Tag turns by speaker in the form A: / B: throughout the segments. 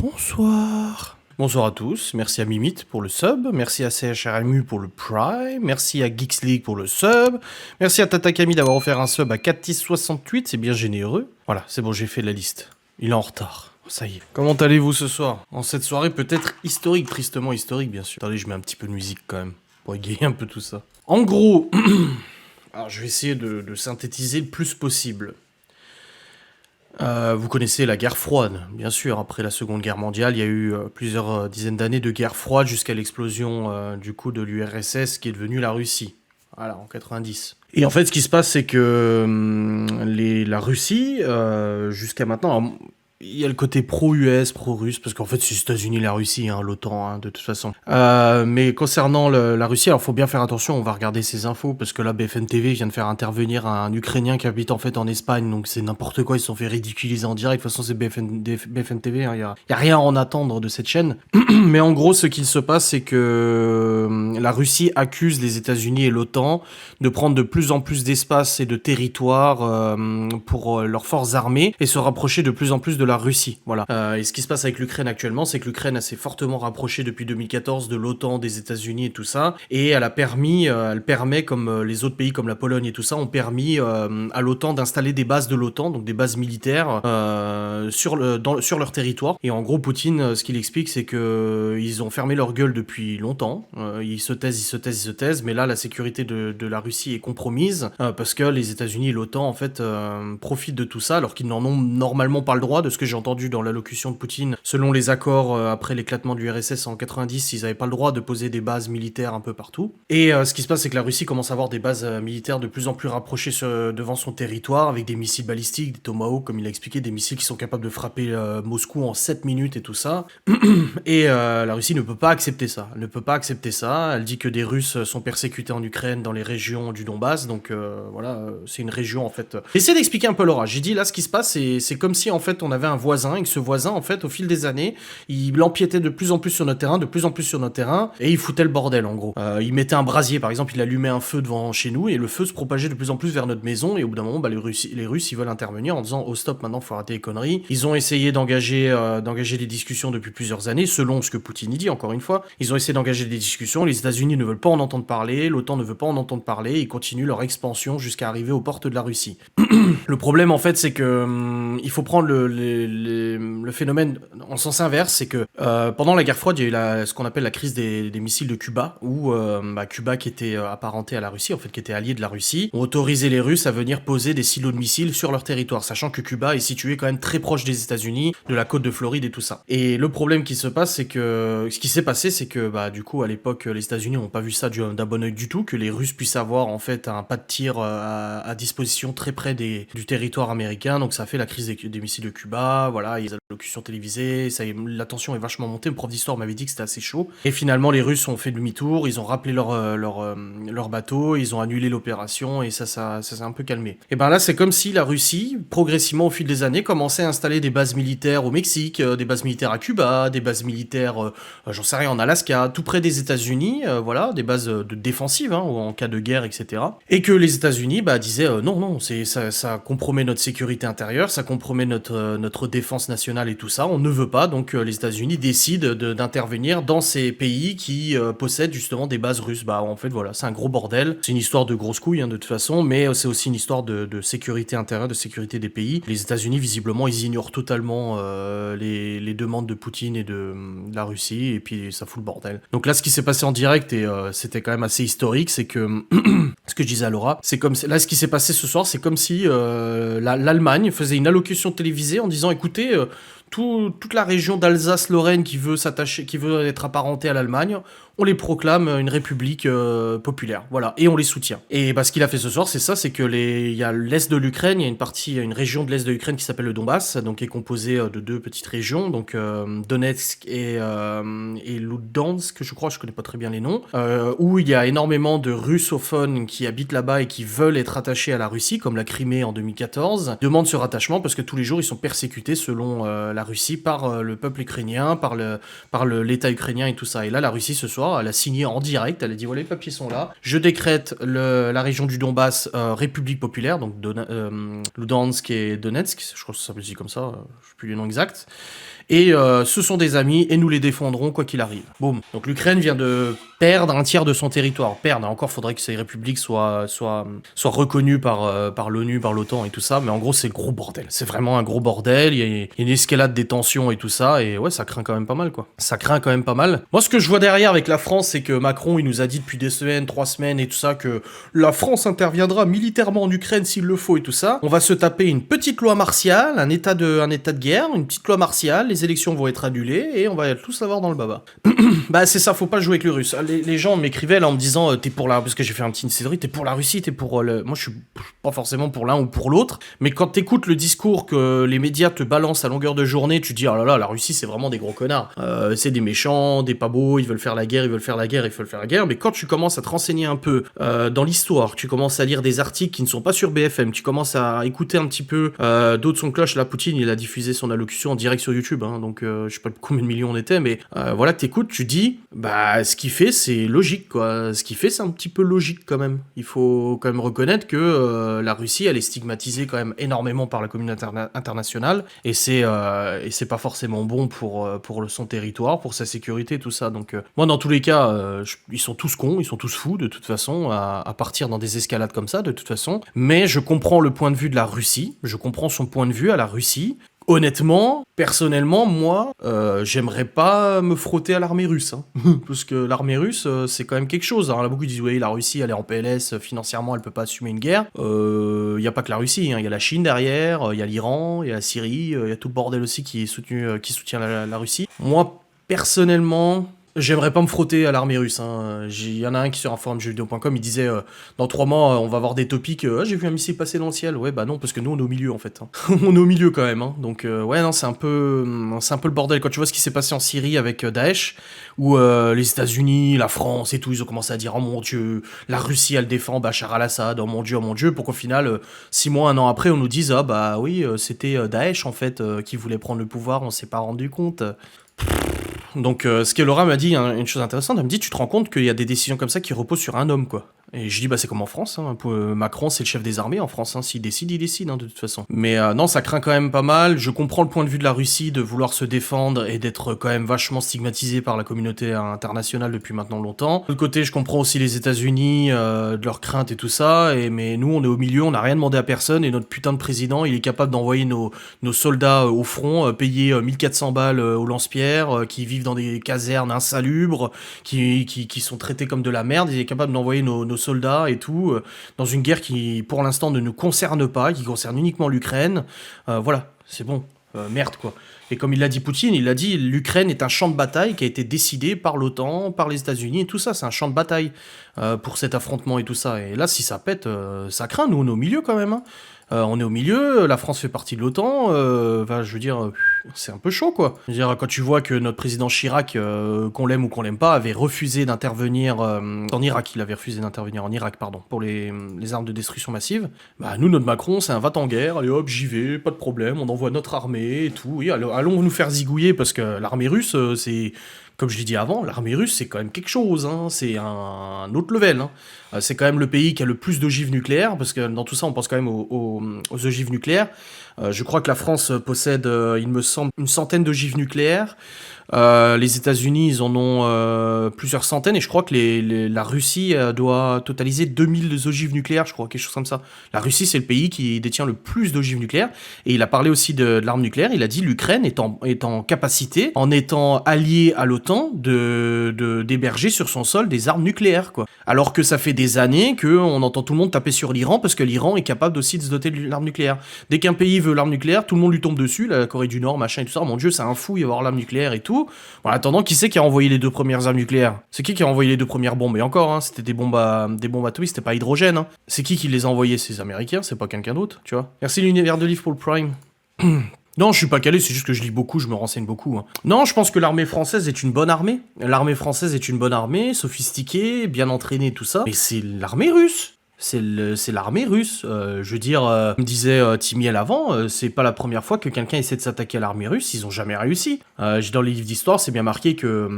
A: Bonsoir. Bonsoir à tous, merci à Mimite pour le sub, merci à CHRMU pour le Prime, merci à Geeks League pour le sub, merci à Tatakami d'avoir offert un sub à 41068, c'est bien généreux. Voilà, c'est bon, j'ai fait la liste. Il est en retard. Ça y est. Comment allez-vous ce soir? En cette soirée peut-être historique, tristement historique bien sûr. Attendez, je mets un petit peu de musique quand même, pour égayer un peu tout ça. En gros, alors je vais essayer de synthétiser le plus possible. Vous connaissez la guerre froide, bien sûr. Après la Seconde Guerre mondiale, il y a eu plusieurs dizaines d'années de guerre froide jusqu'à l'explosion du coup de l'URSS qui est devenue la Russie. Voilà, en 90. Et en fait, ce qui se passe, c'est que la Russie, jusqu'à maintenant, alors, il y a le côté pro-US, pro-russe, parce qu'en fait, c'est les États-Unis, la Russie, hein, l'OTAN, hein, de toute façon. Mais concernant la Russie, alors faut bien faire attention, on va regarder ces infos, parce que là, BFM TV vient de faire intervenir un Ukrainien qui habite en fait en Espagne, donc c'est n'importe quoi, ils se sont fait ridiculiser en direct. De toute façon, c'est BFM TV, hein, y a rien à en attendre de cette chaîne. Mais en gros, ce qu'il se passe, c'est que la Russie accuse les États-Unis et l'OTAN de prendre de plus en plus d'espace et de territoire pour leurs forces armées et se rapprocher de plus en plus de la Russie. Voilà. Et ce qui se passe avec l'Ukraine actuellement, c'est que l'Ukraine s'est fortement rapprochée depuis 2014 de l'OTAN, des États-Unis et tout ça, et elle permet, comme les autres pays comme la Pologne et tout ça, ont permis à l'OTAN d'installer des bases de l'OTAN, donc des bases militaires sur leur territoire. Et en gros, Poutine, ce qu'il explique, c'est que ils ont fermé leur gueule depuis longtemps. Ils se taisent, mais là, la sécurité de la Russie est compromise parce que les États-Unis et l'OTAN en fait profitent de tout ça, alors qu'ils n'en ont normalement pas le droit. De ce que j'ai entendu dans l'allocution de Poutine, selon les accords après l'éclatement du RSS en 90, ils n'avaient pas le droit de poser des bases militaires un peu partout. Et ce qui se passe, c'est que la Russie commence à avoir des bases militaires de plus en plus rapprochées devant son territoire, avec des missiles balistiques, des Tomahawk, comme il a expliqué, des missiles qui sont capables de frapper Moscou en 7 minutes et tout ça. Et la Russie ne peut pas accepter ça. Elle ne peut pas accepter ça. Elle dit que des Russes sont persécutés en Ukraine, dans les régions du Donbass. Donc voilà, c'est une région en fait. J'essaie d'expliquer un peu Laura. J'ai dit là, ce qui se passe, c'est comme si en fait on avait un voisin et que ce voisin en fait, au fil des années, il empiétait de plus en plus sur notre terrain, et il foutait le bordel en gros. Il mettait un brasier par exemple, il allumait un feu devant chez nous et le feu se propageait de plus en plus vers notre maison. Et au bout d'un moment, bah, les Russes ils veulent intervenir en disant oh stop, maintenant faut arrêter les conneries. Ils ont essayé d'engager des discussions depuis plusieurs années, selon ce que Poutine dit, encore une fois. Ils ont essayé d'engager des discussions, les États-Unis ne veulent pas en entendre parler, l'OTAN ne veut pas en entendre parler, ils continuent leur expansion jusqu'à arriver aux portes de la Russie. Le problème, en fait, c'est que il faut prendre le phénomène en sens inverse, c'est que pendant la guerre froide, il y a eu ce qu'on appelle la crise des missiles de Cuba, où Cuba, qui était apparenté à la Russie, en fait, qui était allié de la Russie, ont autorisé les Russes à venir poser des silos de missiles sur leur territoire, sachant que Cuba est situé quand même très proche des États-Unis, de la côte de Floride et tout ça. Et le problème qui se passe, c'est que ce qui s'est passé, c'est que du coup, à l'époque, les États-Unis n'ont pas vu ça d'un bon oeil du tout, que les Russes puissent avoir en fait un pas de tir à disposition très près du territoire américain. Donc ça a fait la crise des missiles de Cuba. Voilà, il y a des allocutions télévisées, la tension est vachement montée. Le prof d'histoire m'avait dit que c'était assez chaud. Et finalement, les Russes ont fait demi-tour, ils ont rappelé leur bateau, ils ont annulé l'opération et ça s'est un peu calmé. Et ben là, c'est comme si la Russie, progressivement au fil des années, commençait à installer des bases militaires au Mexique, des bases militaires à Cuba, des bases militaires, j'en sais rien, en Alaska, tout près des États-Unis, voilà, des bases de défensives, hein, en cas de guerre, etc. Et que les États-Unis disaient non, ça compromet notre sécurité intérieure, ça compromet notre défense nationale et tout ça, on ne veut pas, donc les États-Unis décident d'intervenir dans ces pays qui possèdent justement des bases russes. En fait, voilà, c'est un gros bordel, c'est une histoire de grosses couilles, hein, de toute façon, mais c'est aussi une histoire de sécurité intérieure, de sécurité des pays. Les États-Unis, visiblement, ils ignorent totalement les demandes de Poutine et de la Russie, et puis ça fout le bordel. Donc là, ce qui s'est passé en direct, et c'était quand même assez historique, c'est que, ce que je disais à Laura, c'est comme, là, ce qui s'est passé ce soir, c'est comme si l'Allemagne faisait une allocution télévisée en disant, écoutez, toute la région d'Alsace-Lorraine qui veut être apparentée à l'Allemagne, on les proclame une république populaire, voilà, et on les soutient. Et ce qu'il a fait ce soir, c'est ça, c'est que il y a l'est de l'Ukraine, il y a une région de l'est de l'Ukraine qui s'appelle le Donbass, donc qui est composée de deux petites régions, donc Donetsk et Ludansk, je crois, je connais pas très bien les noms, où il y a énormément de russophones qui habitent là-bas et qui veulent être attachés à la Russie, comme la Crimée en 2014, demandent ce rattachement parce que tous les jours ils sont persécutés selon la Russie par le peuple ukrainien, par l'État ukrainien et tout ça. Et là, la Russie ce soir, elle a signé en direct, elle a dit voilà, les papiers sont là, je décrète la région du Donbass République populaire, donc Ludansk et Donetsk, je crois que ça s'appelle comme ça, je sais plus les noms exacts. et ce sont des amis et nous les défendrons quoi qu'il arrive. Boum. Donc l'Ukraine vient de perdre un tiers de son territoire. Perdre, encore faudrait que ces républiques soient reconnues par l'ONU, par l'OTAN et tout ça, mais en gros c'est le gros bordel. C'est vraiment un gros bordel, il y a une escalade des tensions et tout ça, et ouais, ça craint quand même pas mal quoi. Ça craint quand même pas mal. Moi ce que je vois derrière avec la France, c'est que Macron il nous a dit depuis des semaines, 3 semaines et tout ça, que la France interviendra militairement en Ukraine s'il le faut et tout ça. On va se taper une petite loi martiale, un état de guerre, une petite loi martiale, les élections vont être annulées, et on va tous l'avoir dans le baba. Bah c'est ça, faut pas jouer avec le russe. Les gens m'écrivaient là en me disant t'es pour la... Parce que j'ai fait un petit série, t'es pour la Russie, t'es pour le... Moi je suis pas forcément pour l'un ou pour l'autre, mais quand t'écoutes le discours que les médias te balancent à longueur de journée, tu te dis oh là là, la Russie c'est vraiment des gros connards. C'est des méchants, des pas beaux, ils veulent faire la guerre, mais quand tu commences à te renseigner un peu dans l'histoire, tu commences à lire des articles qui ne sont pas sur BFM, tu commences à écouter un petit peu d'autres sons de cloche, là Poutine il a diffusé son allocution en direct sur YouTube, hein, donc je sais pas combien de millions on était, mais voilà, t'écoutes, tu dis bah ce qu'il fait c'est logique quoi, ce qu'il fait c'est un petit peu logique quand même. Il faut quand même reconnaître que la Russie elle est stigmatisée quand même énormément par la communauté internationale, et c'est pas forcément bon pour son territoire, pour sa sécurité, tout ça. Donc moi dans tous les cas ils sont tous cons, ils sont tous fous de toute façon à partir dans des escalades comme ça de toute façon, mais je comprends le point de vue de la Russie, je comprends son point de vue à la Russie. Honnêtement, personnellement, moi, j'aimerais pas me frotter à l'armée russe, hein. Parce que l'armée russe, c'est quand même quelque chose. Alors là, beaucoup disent, oui, la Russie, elle est en PLS, financièrement, elle peut pas assumer une guerre. Y a pas que la Russie, hein. Y a la Chine derrière, y a l'Iran, y a la Syrie, y a tout le bordel aussi qui soutient la Russie. Moi, personnellement... J'aimerais pas me frotter à l'armée russe, hein. Il y en a un qui sur un forum jeuxvideo.com, il disait dans 3 mois on va avoir des topics, j'ai vu un missile passer dans le ciel. Ouais bah non, parce que nous on est au milieu en fait, hein. On est au milieu quand même, hein. Donc ouais non, c'est un peu le bordel quand tu vois ce qui s'est passé en Syrie avec Daesh, où les États-Unis, la France et tout, ils ont commencé à dire oh mon dieu, la Russie elle défend Bachar al-Assad, oh mon dieu, pour qu'au final 6 mois, 1 an après on nous dise ah bah oui c'était Daesh en fait qui voulait prendre le pouvoir, on s'est pas rendu compte. Donc ce que Laura m'a dit, hein, une chose intéressante, elle me dit tu te rends compte qu'il y a des décisions comme ça qui reposent sur un homme quoi. Et je dis bah c'est comme en France, hein. Macron c'est le chef des armées en France, hein. S'il décide, il décide hein, de toute façon. Mais non, ça craint quand même pas mal. Je comprends le point de vue de la Russie de vouloir se défendre et d'être quand même vachement stigmatisé par la communauté internationale depuis maintenant longtemps. De l'autre côté, je comprends aussi les États-Unis, de leurs craintes et tout ça, mais nous on est au milieu, on n'a rien demandé à personne, et notre putain de président il est capable d'envoyer nos soldats au front, payer 1400 balles au lance-pierre, qui vivent dans des casernes insalubres, qui sont traités comme de la merde. Il est capable d'envoyer nos soldats et tout, dans une guerre qui pour l'instant ne nous concerne pas, qui concerne uniquement l'Ukraine. Voilà, c'est bon, merde quoi. Et comme il l'a dit Poutine, il a dit l'Ukraine est un champ de bataille qui a été décidé par l'OTAN, par les États-Unis et tout ça, c'est un champ de bataille pour cet affrontement et tout ça. Et là si ça pète, ça craint, nous on est au milieu quand même, hein. On est au milieu, la France fait partie de l'OTAN, je veux dire, c'est un peu chaud quoi. Je veux dire, quand tu vois que notre président Chirac, qu'on l'aime ou qu'on l'aime pas, avait refusé d'intervenir en Irak, il avait refusé d'intervenir en Irak, pardon, pour les armes de destruction massive, bah nous, notre Macron, c'est un va-t-en-guerre, allez hop, j'y vais, pas de problème, on envoie notre armée et tout, oui, allons nous faire zigouiller, parce que l'armée russe, c'est... Comme je l'ai dit avant, l'armée russe, c'est quand même quelque chose, hein. C'est un autre level, hein. C'est quand même le pays qui a le plus d'ogives nucléaires, parce que dans tout ça, on pense quand même aux ogives nucléaires. Je crois que la France possède, il me semble, une centaine d'ogives nucléaires. Les États-Unis, ils en ont plusieurs centaines, et je crois que la Russie doit totaliser 2000 ogives nucléaires, je crois, quelque chose comme ça. La Russie, c'est le pays qui détient le plus d'ogives nucléaires, et il a parlé aussi de l'arme nucléaire. Il a dit l'Ukraine est en capacité, en étant alliée à l'OTAN, d'héberger sur son sol des armes nucléaires, quoi. Alors que ça fait des années qu'on entend tout le monde taper sur l'Iran, parce que l'Iran est capable aussi de se doter de l'arme nucléaire. Dès qu'un pays veut l'arme nucléaire, tout le monde lui tombe dessus, la Corée du Nord, machin et tout ça. Oh mon dieu, c'est un fou, il va avoir l'arme nucléaire et tout. Bon, en attendant, qui c'est qui a envoyé les 2 premières armes nucléaires? C'est qui a envoyé les 2 premières bombes? Et encore, hein, c'était des bombes atomiques, c'était pas hydrogène, hein. C'est qui les a envoyées? C'est les Américains, c'est pas quelqu'un d'autre, tu vois. Merci l'univers de livre pour le Prime. Non, je suis pas calé, c'est juste que je lis beaucoup, je me renseigne beaucoup, hein. Non, je pense que l'armée française est une bonne armée. L'armée française est une bonne armée, sophistiquée, bien entraînée, tout ça. Mais c'est l'armée russe. C'est l'armée russe. Je veux dire, comme disait Timiel avant, c'est pas la première fois que quelqu'un essaie de s'attaquer à l'armée russe, ils ont jamais réussi. Dans les livres d'histoire, c'est bien marqué quand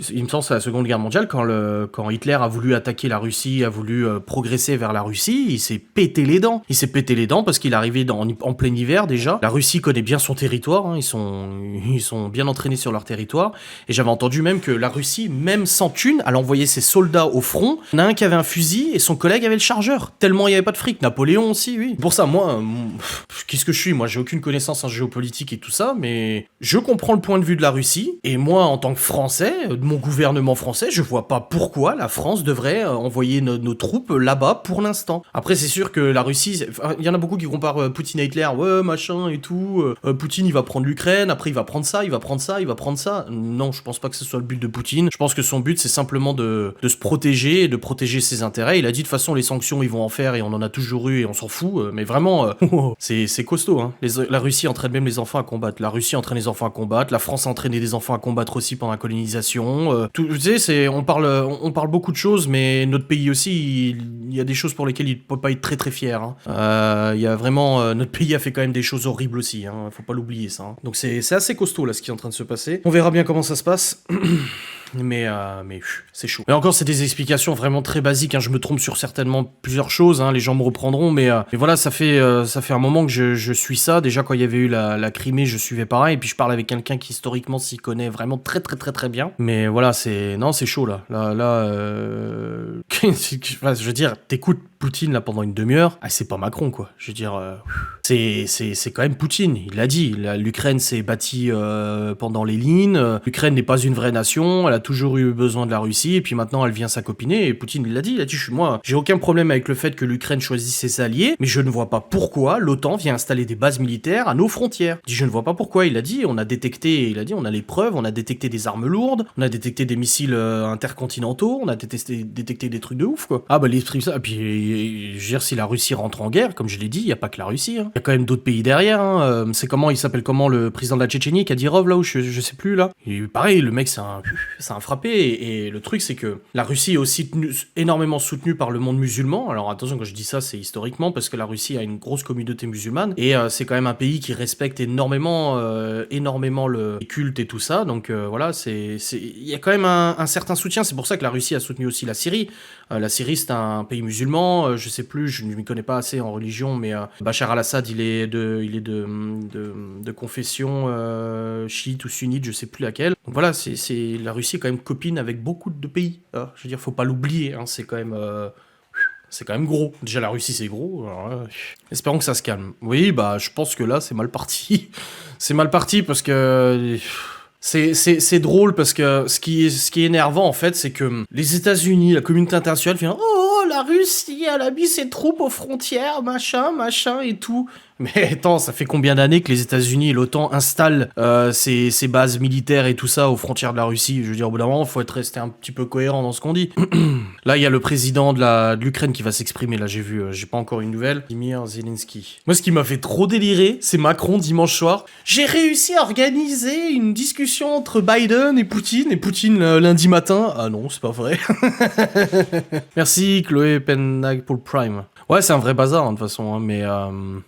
A: il me semble que c'est la Seconde Guerre mondiale, quand Hitler a voulu attaquer la Russie, a voulu progresser vers la Russie, il s'est pété les dents. Il s'est pété les dents parce qu'il arrivait en plein hiver déjà. La Russie connaît bien son territoire, hein, ils sont bien entraînés sur leur territoire. Et j'avais entendu même que la Russie, même sans thune, elle envoyait ses soldats au front. Il y en a un qui avait un fusil et son collègue avait le chargeur. Tellement il n'y avait pas de fric. Napoléon aussi, oui. Pour ça, moi, qu'est-ce que je suis? Moi, j'ai aucune connaissance en géopolitique et tout ça, mais je comprends le point de vue de la Russie. Et moi, en tant que Français, de mon gouvernement français, je vois pas pourquoi la France devrait envoyer nos troupes là-bas pour l'instant. Après, c'est sûr que la Russie, il y en a beaucoup qui comparent Poutine à Hitler. Ouais, machin et tout. Poutine, il va prendre l'Ukraine. Après, il va prendre ça, il va prendre ça, il va prendre ça. Non, je pense pas que ce soit le but de Poutine. Je pense que son but, c'est simplement de se protéger et de protéger ses intérêts. Il a dit de toute façon, les sanctions, ils vont en faire et on en a toujours eu et on s'en fout. Mais vraiment, c'est costaud. Hein. La Russie entraîne même les enfants à combattre. La Russie entraîne les enfants à combattre. La France a entraîné des enfants à combattre aussi pendant la colonisation. Tu sais, on parle beaucoup de choses, mais notre pays aussi, il y a des choses pour lesquelles il peut pas être très très fier. Hein. Il y a vraiment, notre pays a fait quand même des choses horribles aussi. Hein. Faut pas l'oublier ça. Hein. Donc c'est assez costaud là ce qui est en train de se passer. On verra bien comment ça se passe. Mais c'est chaud. Et encore, c'est des explications vraiment très basiques. Hein. Je me trompe sur certainement plusieurs choses. Hein. Les gens me reprendront. Mais voilà, ça fait un moment que je suis ça. Déjà, quand il y avait eu la Crimée, je suivais pareil. Et puis, je parle avec quelqu'un qui, historiquement, s'y connaît vraiment très, très, très, très bien. Mais voilà, c'est chaud, là. Je veux dire, t'écoutes Poutine, là, pendant une demi-heure. Ah, c'est pas Macron, quoi. Je veux dire, c'est quand même Poutine. Il l'a dit. L'Ukraine s'est bâtie pendant les lignes. L'Ukraine n'est pas une vraie nation. Elle a toujours eu besoin de la Russie. Et puis maintenant, elle vient s'acopiner. Et Poutine, il l'a dit. Moi, j'ai aucun problème avec le fait que l'Ukraine choisisse ses alliés. Mais je ne vois pas pourquoi l'OTAN vient installer des bases militaires à nos frontières. Je ne vois pas pourquoi. Il a dit, on a les preuves. On a détecté des armes lourdes. On a détecté des missiles intercontinentaux. On a détecté des trucs de ouf, quoi. Ah, bah, l'esprit, ça. Et puis, je veux dire, si la Russie rentre en guerre, comme je l'ai dit, il n'y a pas que la Russie. Hein. Il y a quand même d'autres pays derrière. Hein. Il s'appelle comment le président de la Tchétchénie, Kadyrov, là, où je sais plus, là. Et pareil, le mec, c'est un frappé. Et le truc, c'est que la Russie est aussi énormément soutenue par le monde musulman. Alors attention, quand je dis ça, c'est historiquement, parce que la Russie a une grosse communauté musulmane. Et c'est quand même un pays qui respecte énormément le culte et tout ça. Donc voilà, il y a quand même un certain soutien. C'est pour ça que la Russie a soutenu aussi la Syrie. La Syrie, c'est un pays musulman. Je sais plus, je ne m'y connais pas assez en religion, mais Bachar al-Assad, il est de confession chiite ou sunnite, je sais plus laquelle. Donc voilà, la Russie est quand même copine avec beaucoup de pays. Je veux dire, faut pas l'oublier. Hein, c'est quand même gros. Déjà, la Russie, c'est gros. Alors, espérons que ça se calme. Oui, bah, je pense que là, c'est mal parti. C'est mal parti parce que... C'est drôle parce que ce qui est énervant en fait, c'est que les États-Unis, la communauté internationale fait oh la Russie, elle a mis ses troupes aux frontières, machin et tout. Mais attends, ça fait combien d'années que les États-Unis et l'OTAN installent ces bases militaires et tout ça aux frontières de la Russie? Je veux dire, au bout d'un moment, il faut rester un petit peu cohérent dans ce qu'on dit. Là, il y a le président de l'Ukraine qui va s'exprimer. Là, j'ai vu, j'ai pas encore une nouvelle. Vladimir Zelensky. Moi, ce qui m'a fait trop délirer, c'est Macron dimanche soir. J'ai réussi à organiser une discussion entre Biden et Poutine lundi matin. Ah non, c'est pas vrai. Merci Chloé Penag pour le Prime. Ouais, c'est un vrai bazar, hein, de toute façon, hein, mais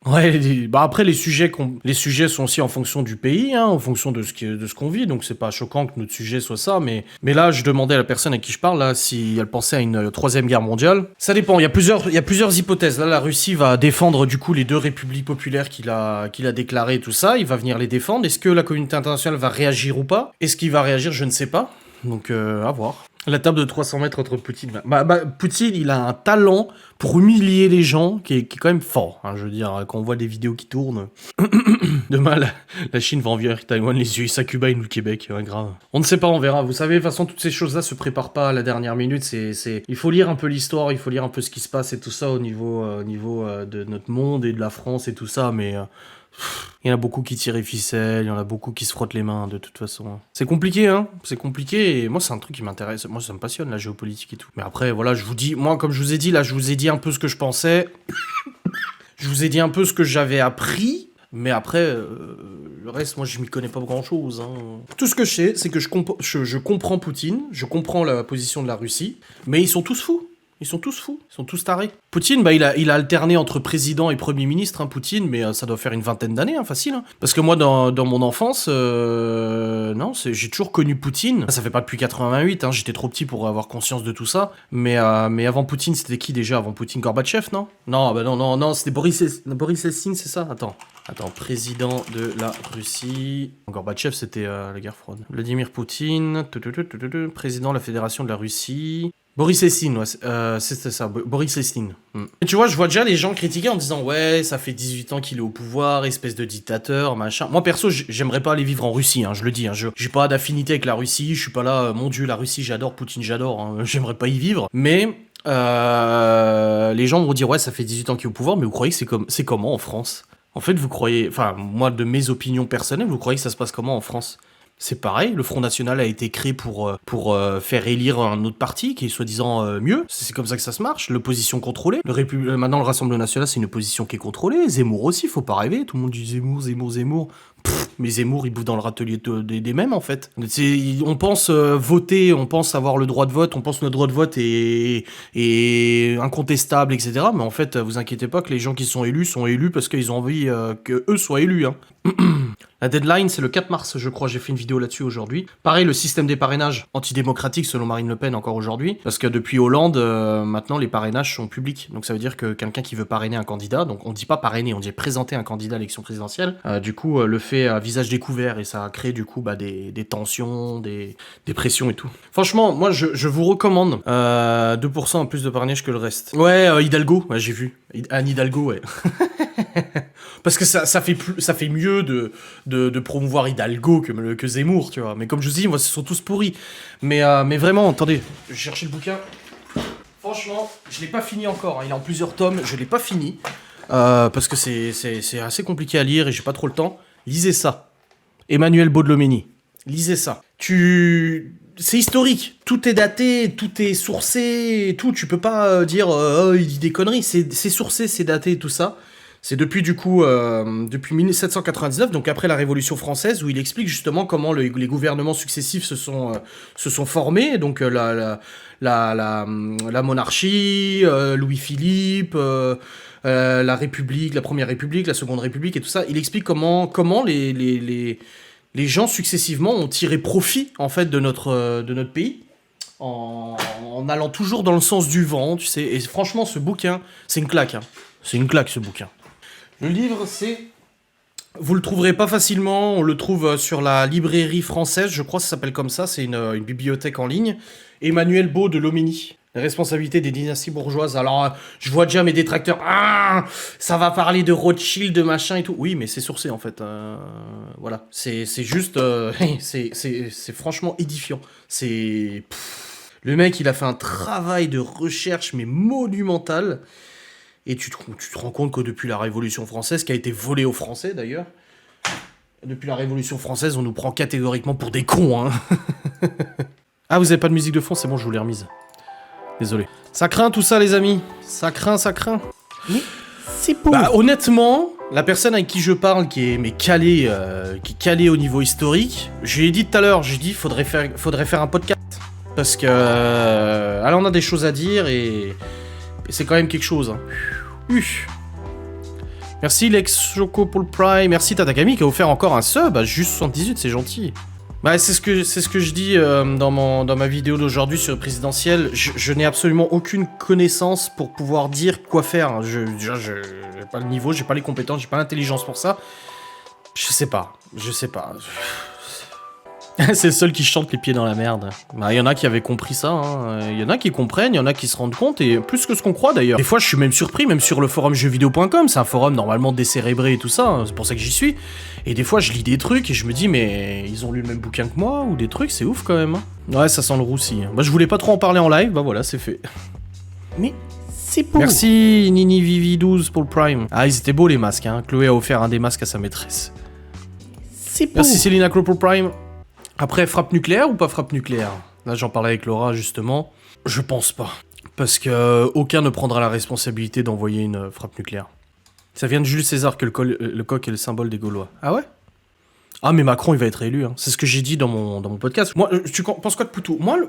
A: ouais, bah après les sujets sont aussi en fonction du pays, hein, en fonction de ce qu'on vit, donc c'est pas choquant que notre sujet soit ça, mais là je demandais à la personne à qui je parle là si elle pensait à une troisième guerre mondiale. Ça dépend, il y a plusieurs hypothèses. Là, la Russie va défendre du coup les deux républiques populaires qu'il a déclarées, tout ça, il va venir les défendre. Est-ce que la communauté internationale va réagir ou pas? Est-ce qu'il va réagir? Je ne sais pas. Donc à voir. La table de 300 mètres entre Poutine... Poutine, il a un talent pour humilier les gens qui est quand même fort. Hein, je veux dire, quand on voit des vidéos qui tournent... Demain, la Chine va envahir Taïwan, les USA, Cuba et nous le Québec. Grave. On ne sait pas, on verra. Vous savez, de toute façon, toutes ces choses-là se préparent pas à la dernière minute. Il faut lire un peu l'histoire, il faut lire un peu ce qui se passe et tout ça au niveau de notre monde et de la France et tout ça, mais... il y en a beaucoup qui tirent les ficelles, il y en a beaucoup qui se frottent les mains de toute façon. C'est compliqué, hein. C'est compliqué et moi c'est un truc qui m'intéresse. Moi ça me passionne la géopolitique et tout. Mais après voilà, je vous dis, moi comme je vous ai dit là, je vous ai dit un peu ce que je pensais. Je vous ai dit un peu ce que j'avais appris. Mais après, le reste, moi, je m'y connais pas grand-chose. Hein. Tout ce que je sais, c'est que je comprends Poutine, je comprends la position de la Russie, mais ils sont tous fous. Ils sont tous fous, ils sont tous tarés. Poutine, bah, il a alterné entre président et premier ministre, hein, Poutine, mais ça doit faire une vingtaine d'années, hein, facile. Hein. Parce que moi, dans mon enfance, non, j'ai toujours connu Poutine. Ça fait pas depuis 88, hein, j'étais trop petit pour avoir conscience de tout ça. Mais avant Poutine, c'était qui déjà? Avant Poutine, Gorbatchev, non? Non, bah non, c'était Boris Eltsine, c'est ça? Attends, président de la Russie. Gorbatchev, c'était la guerre froide. Vladimir Poutine, président de la Fédération de la Russie. Boris Eltsine, ouais, c'était ça, Boris Eltsine. Et tu vois, je vois déjà les gens critiquer en disant « Ouais, ça fait 18 ans qu'il est au pouvoir, espèce de dictateur, machin. » Moi, perso, j'aimerais pas aller vivre en Russie, hein, je le dis. Hein, j'ai pas d'affinité avec la Russie, je suis pas là, mon Dieu, la Russie, j'adore, Poutine, j'adore, hein, j'aimerais pas y vivre. Mais les gens vont dire « Ouais, ça fait 18 ans qu'il est au pouvoir, mais vous croyez que c'est comment en France ?» En fait, vous croyez... Enfin, moi, de mes opinions personnelles, vous croyez que ça se passe comment en France ? C'est pareil, le Front National a été créé pour faire élire un autre parti qui est soi-disant mieux. C'est comme ça que ça se marche. L'opposition contrôlée. Maintenant, le Rassemblement National, c'est une opposition qui est contrôlée. Zemmour aussi, faut pas rêver. Tout le monde dit Zemmour. Mais Zemmour, il bouffe dans le râtelier des mêmes, en fait. On pense voter, on pense avoir le droit de vote, on pense que notre droit de vote est incontestable, etc. Mais en fait, vous inquiétez pas que les gens qui sont élus parce qu'ils ont envie que eux soient élus, hein. La deadline, c'est le 4 mars, je crois. J'ai fait une vidéo là-dessus aujourd'hui. Pareil, le système des parrainages antidémocratique selon Marine Le Pen encore aujourd'hui. Parce que depuis Hollande, maintenant, les parrainages sont publics. Donc ça veut dire que quelqu'un qui veut parrainer un candidat, donc on dit pas parrainer, on dit présenter un candidat à l'élection présidentielle, du coup, le fait à visage découvert et ça crée du coup des tensions, des pressions et tout. Franchement, moi, je vous recommande 2% en plus de parrainage que le reste. Ouais, Hidalgo, ouais, j'ai vu. Anne Hidalgo, ouais. Parce que ça fait mieux de promouvoir Hidalgo que Zemmour, tu vois. Mais comme je vous dis, moi, ce sont tous pourris. Mais vraiment, attendez, je cherchais le bouquin. Franchement, je l'ai pas fini encore. Hein. Il est en plusieurs tomes, je l'ai pas fini. Parce que c'est assez compliqué à lire et j'ai pas trop le temps. Lisez ça. Emmanuel Baudelomeni. Lisez ça. C'est historique. Tout est daté, tout est sourcé et tout. Tu peux pas dire oh, il dit des conneries. C'est sourcé, c'est daté et tout ça. C'est depuis 1799, donc après la Révolution française, où il explique justement comment les gouvernements successifs se sont formés, donc la monarchie, Louis-Philippe, la République, la Première République, la Seconde République et tout ça. Il explique comment les gens successivement ont tiré profit en fait de notre pays. En allant toujours dans le sens du vent, tu sais. Et franchement, ce bouquin, c'est une claque. Hein. C'est une claque, ce bouquin. Le livre, vous le trouverez pas facilement, on le trouve sur la librairie française, je crois que ça s'appelle comme ça, c'est une bibliothèque en ligne. Emmanuel Baudelomeni, les responsabilités des dynasties bourgeoises. Alors, je vois déjà mes détracteurs, ça va parler de Rothschild, de machin et tout. Oui, mais c'est sourcé en fait, voilà. C'est juste, c'est franchement édifiant. Le mec, il a fait un travail de recherche, mais monumental. Et tu te rends compte que depuis la Révolution française, qui a été volée aux Français d'ailleurs, depuis la Révolution française, on nous prend catégoriquement pour des cons. Hein. Ah, vous avez pas de musique de fond? C'est bon, je vous l'ai remise. Désolé. Ça craint tout ça, les amis. Ça craint.
B: Mais c'est beau.
A: Bah, honnêtement, la personne avec qui je parle, qui est calée au niveau historique, je lui ai dit tout à l'heure, faudrait faire un podcast. Parce que alors on a des choses à dire et c'est quand même quelque chose. Hein. Merci Lex Choco pour le Prime. Merci Tatakami qui a offert encore un sub à juste 78, c'est gentil. Bah, c'est ce que je dis dans ma vidéo d'aujourd'hui sur le présidentiel. Je n'ai absolument aucune connaissance pour pouvoir dire quoi faire. J'ai pas le niveau, j'ai pas les compétences, j'ai pas l'intelligence pour ça. Je sais pas. C'est le seul qui chante les pieds dans la merde. Bah, y en a qui avaient compris ça, hein. Y en a qui comprennent, y en a qui se rendent compte, et plus que ce qu'on croit d'ailleurs. Des fois, je suis même surpris, même sur le forum jeuxvideo.com, c'est un forum normalement décérébré et tout ça, hein, c'est pour ça que j'y suis. Et des fois, je lis des trucs et je me dis, mais ils ont lu le même bouquin que moi, ou des trucs, c'est ouf quand même. Hein. Ouais, ça sent le roussi. Bah, je voulais pas trop en parler en live, bah voilà, c'est fait.
B: Mais c'est beau.
A: Merci Nini Vivi 12 pour le Prime. Ah, ils étaient beaux les masques, hein. Chloé a offert un des masques à sa maîtresse.
B: C'est beau.
A: Merci Céline Acro pour le Prime. Après, frappe nucléaire ou pas frappe nucléaire? Là, j'en parlais avec Laura, justement. Je pense pas. Parce que aucun ne prendra la responsabilité d'envoyer une frappe nucléaire. Ça vient de Jules César que le coq est le symbole des Gaulois. Ah ouais? Ah, mais Macron, il va être élu. Hein. C'est ce que j'ai dit dans mon podcast. Moi, tu penses quoi de Poutou? Moi,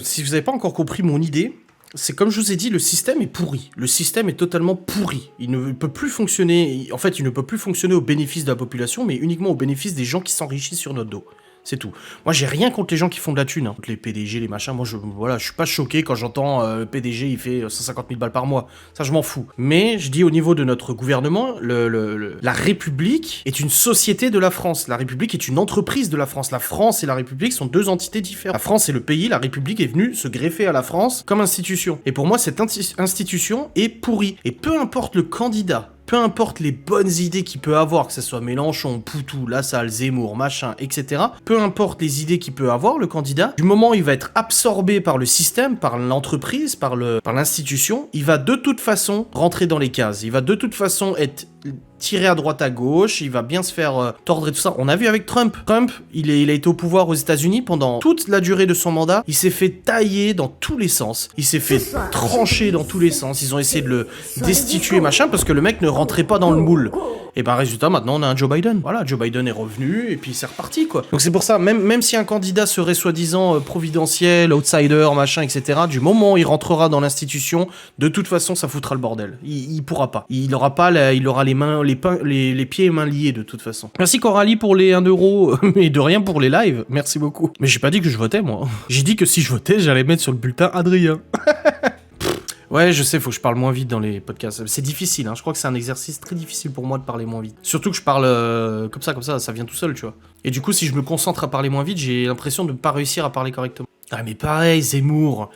A: si vous avez pas encore compris mon idée, c'est comme je vous ai dit, le système est pourri. Le système est totalement pourri. Il ne peut plus fonctionner. En fait, il ne peut plus fonctionner au bénéfice de la population, mais uniquement au bénéfice des gens qui s'enrichissent sur notre dos. C'est tout. Moi, j'ai rien contre les gens qui font de la thune, hein. Contre les PDG, les machins. Moi, je suis pas choqué quand j'entends le PDG, il fait 150 000 balles par mois. Ça, je m'en fous. Mais je dis au niveau de notre gouvernement, la République est une société de la France. La République est une entreprise de la France. La France et la République sont deux entités différentes. La France est le pays, la République est venue se greffer à la France comme institution. Et pour moi, cette institution est pourrie. Et peu importe le candidat, peu importe les bonnes idées qu'il peut avoir, que ce soit Mélenchon, Poutou, Lassalle, Zemmour, machin, etc. Peu importe les idées qu'il peut avoir, le candidat, du moment où il va être absorbé par le système, par l'entreprise, par l'institution, il va de toute façon rentrer dans les cases. Il va de toute façon être tiré à droite à gauche, il va bien se faire tordre et tout ça. On a vu avec Trump. Trump, il a été au pouvoir aux États-Unis pendant toute la durée de son mandat. Il s'est fait tailler dans tous les sens. Il s'est fait trancher dans tous les sens. Ils ont essayé de le destituer, machin, parce que le mec ne rentrait pas dans le moule. Et bah résultat, maintenant on a un Joe Biden. Voilà, Joe Biden est revenu et puis c'est reparti, quoi. Donc c'est pour ça, même si un candidat serait soi-disant providentiel, outsider, machin, etc., du moment où il rentrera dans l'institution, de toute façon ça foutra le bordel. Il pourra pas. Il aura les pieds et mains liés de toute façon. Merci Coralie pour les 1 euro, mais de rien pour les lives. Merci beaucoup. Mais j'ai pas dit que je votais, moi. J'ai dit que si je votais, j'allais mettre sur le bulletin Adrien. Ouais, je sais, faut que je parle moins vite dans les podcasts. C'est difficile, hein. Je crois que c'est un exercice très difficile pour moi de parler moins vite. Surtout que je parle comme ça vient tout seul, tu vois. Et du coup, si je me concentre à parler moins vite, j'ai l'impression de ne pas réussir à parler correctement. Ah mais pareil, Zemmour,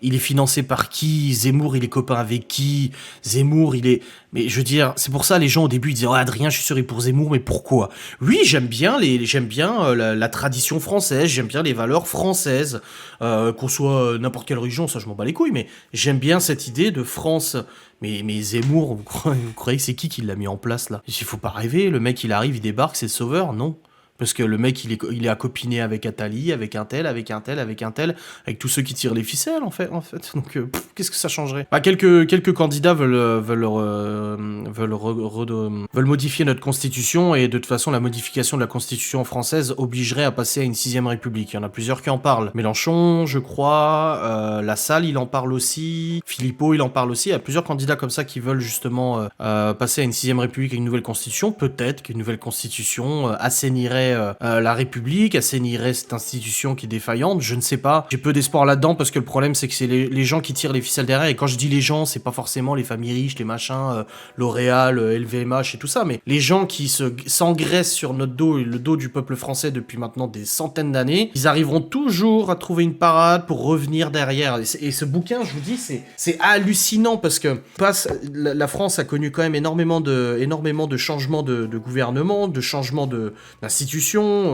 A: il est financé par qui? Zemmour, il est copain avec qui? Zemmour, il est... Mais je veux dire, c'est pour ça les gens au début ils disaient « Oh Adrien, je suis sûr il est pour Zemmour, mais pourquoi ?» Oui, j'aime bien la tradition française, j'aime bien les valeurs françaises, qu'on soit n'importe quelle religion, ça je m'en bats les couilles, mais j'aime bien cette idée de France... Mais Zemmour, vous croyez que c'est qui l'a mis en place là? Il faut pas rêver, le mec il arrive, il débarque, c'est le sauveur? Non. Parce que le mec, il est accopiné avec Attali, avec un tel, avec tous ceux qui tirent les ficelles, en fait. Donc, qu'est-ce que ça changerait? Bah, quelques candidats veulent modifier notre constitution, et de toute façon, la modification de la constitution française obligerait à passer à une 6ème république. Il y en a plusieurs qui en parlent. Mélenchon, je crois, Lassalle, il en parle aussi, Philippot, il en parle aussi. Il y a plusieurs candidats comme ça qui veulent justement passer à une 6ème république et une nouvelle constitution. Peut-être qu'une nouvelle constitution assainirait la République, assainirait cette institution qui est défaillante, je ne sais pas. J'ai peu d'espoir là-dedans parce que le problème c'est que c'est les gens qui tirent les ficelles derrière, et quand je dis les gens, c'est pas forcément les familles riches, les machins, L'Oréal, LVMH et tout ça, mais les gens qui s'engraissent sur notre dos et le dos du peuple français depuis maintenant des centaines d'années, ils arriveront toujours à trouver une parade pour revenir derrière. Et ce bouquin, je vous dis, c'est hallucinant parce que la France a connu quand même énormément de changements de gouvernement, de changements d'institutions.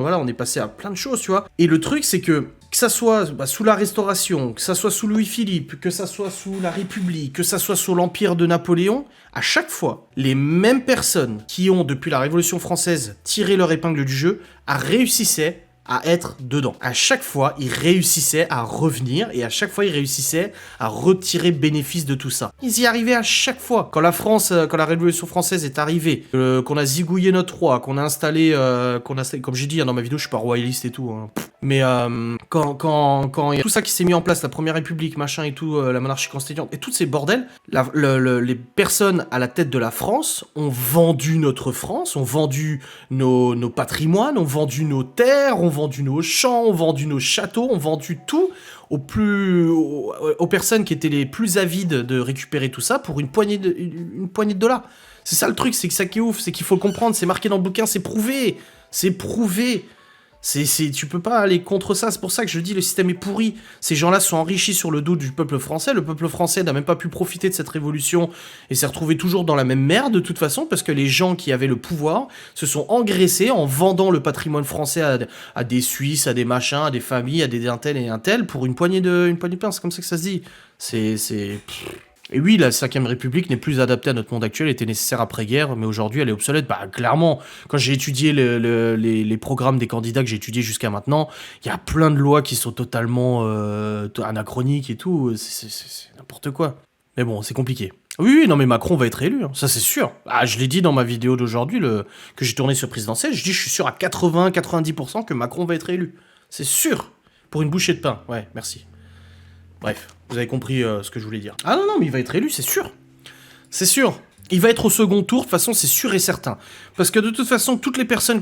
A: Voilà, on est passé à plein de choses, tu vois. Et le truc, c'est que ça soit sous la Restauration, que ça soit sous Louis-Philippe, que ça soit sous la République, que ça soit sous l'Empire de Napoléon, à chaque fois, les mêmes personnes qui ont, depuis la Révolution française, tiré leur épingle du jeu, réussissaient à être dedans. À chaque fois, ils réussissaient à revenir, et à chaque fois, ils réussissaient à retirer bénéfice de tout ça. Ils y arrivaient à chaque fois. Quand la Révolution française est arrivée, qu'on a zigouillé notre roi, qu'on a installé, comme j'ai dit dans ma vidéo, je suis pas royaliste et tout, hein. Mais quand il y a tout ça qui s'est mis en place, la Première République, machin et tout, la monarchie constituante, et tous ces bordels, les personnes à la tête de la France ont vendu notre France, ont vendu nos patrimoines, ont vendu nos terres, ont vendu nos champs, ont vendu nos châteaux, ont vendu tout aux personnes qui étaient les plus avides de récupérer tout ça pour une poignée de dollars. C'est ça le truc, c'est que ça qui est ouf, c'est qu'il faut le comprendre, c'est marqué dans le bouquin, c'est prouvé. Tu peux pas aller contre ça, c'est pour ça que je dis le système est pourri. Ces gens-là sont enrichis sur le dos du peuple français. Le peuple français n'a même pas pu profiter de cette révolution et s'est retrouvé toujours dans la même merde de toute façon, parce que les gens qui avaient le pouvoir se sont engraissés en vendant le patrimoine français à des Suisses, à des machins, à des familles, à des un tel et un tel pour une poignée de pain. C'est comme ça que ça se dit. Et oui, la 5ème République n'est plus adaptée à notre monde actuel, était nécessaire après-guerre, mais aujourd'hui elle est obsolète. Bah clairement, quand j'ai étudié les programmes des candidats que j'ai étudiés jusqu'à maintenant, il y a plein de lois qui sont totalement anachroniques et tout, c'est n'importe quoi. Mais bon, c'est compliqué. Oui, non mais Macron va être élu, hein, ça c'est sûr. Ah, je l'ai dit dans ma vidéo d'aujourd'hui, que j'ai tourné sur présidentielle, je suis sûr à 80-90% que Macron va être élu. C'est sûr. Pour une bouchée de pain, ouais, merci. Bref, vous avez compris ce que je voulais dire. Ah non, mais il va être élu, c'est sûr. C'est sûr. Il va être au second tour, de toute façon, c'est sûr et certain. Parce que de toute façon, toutes les personnes